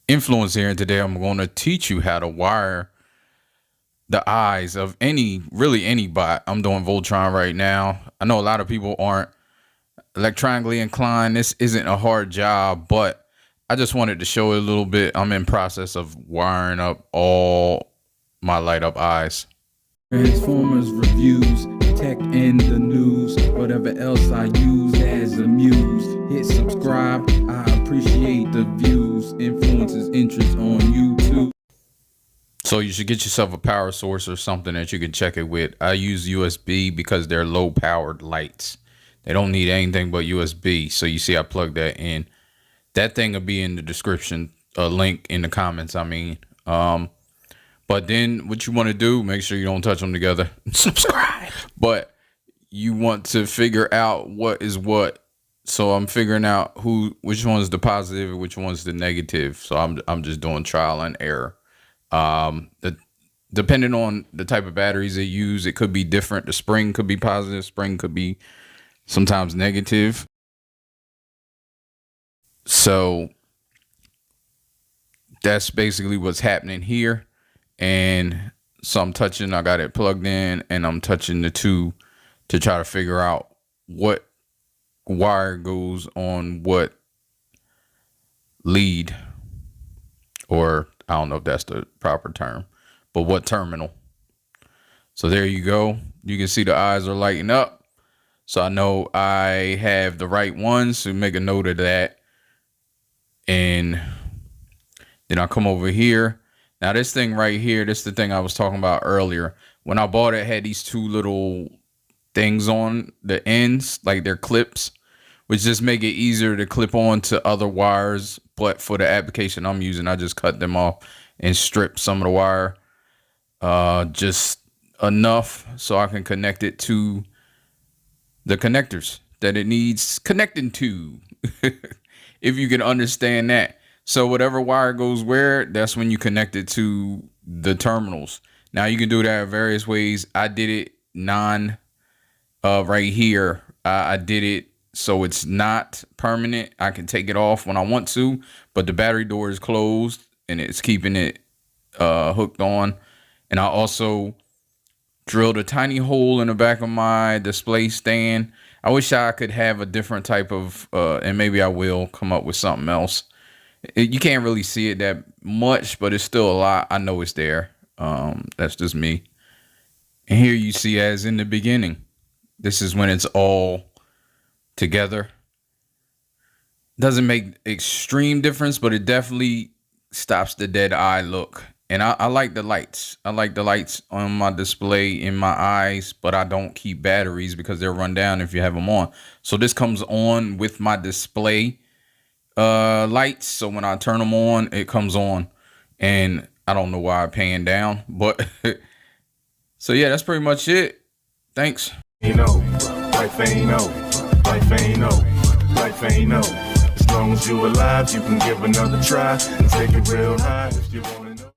Influence here, and today I'm going to teach you how to wire the eyes of really any bot. I'm doing Voltron right now. I know a lot of people aren't electronically inclined. This isn't a hard job, but I just wanted to show it a little bit. I'm in process of wiring up all my light up eyes. Transformers reviews, tech and the news, whatever else I use as a muse. Hit subscribe, I appreciate the views. Influences interest on YouTube. So you should get yourself a power source or something that you can check it with. I use USB because they're low powered lights. They don't need anything but USB. So you see I plugged that in. That thing will be in the description, a link in the comments, I mean. But then what you want to do, make sure you don't touch them together. Subscribe. But you want to figure out what is what. So I'm figuring out which one's the positive and which one's the negative. So I'm just doing trial and error. Depending on the type of batteries they use, it could be different. The spring could be positive, spring could be sometimes negative. So that's basically what's happening here. And so I'm touching, I got it plugged in, and I'm touching the two to try to figure out what wire goes on what lead, or I don't know if that's the proper term, but what terminal. So there you go. You can see the eyes are lighting up. So I know I have the right ones, so make a note of that. And then I come over here. Now this thing right here, this is the thing I was talking about earlier. When I bought it had these two little things on the ends, like they're clips, which just make it easier to clip on to other wires. But for the application I'm using, I just cut them off and strip some of the wire, just enough so I can connect it to the connectors that it needs connecting to. If you can understand that. So whatever wire goes where, that's when you connect it to the terminals. Now you can do that various ways. I did it right here. I did it so it's not permanent. I can take it off when I want to, but the battery door is closed and it's keeping it hooked on. And I also drilled a tiny hole in the back of my display stand. I wish I could have a different type of, and maybe I will come up with something else. You can't really see it that much, but it's still a lot. I know it's there. That's just me. And here you see, as in the beginning, this is when it's all together. Doesn't make extreme difference, but it definitely stops the dead eye look. And I like the lights. I like the lights on my display in my eyes, but I don't keep batteries because they'll run down if you have them on. So this comes on with my display lights. So when I turn them on, it comes on. And I don't know why I'm paying down, but so yeah, that's pretty much it. Thanks. You know, life ain't over. Life ain't over. Life ain't over. As long as you alive, you can give another try and take it real high if you want.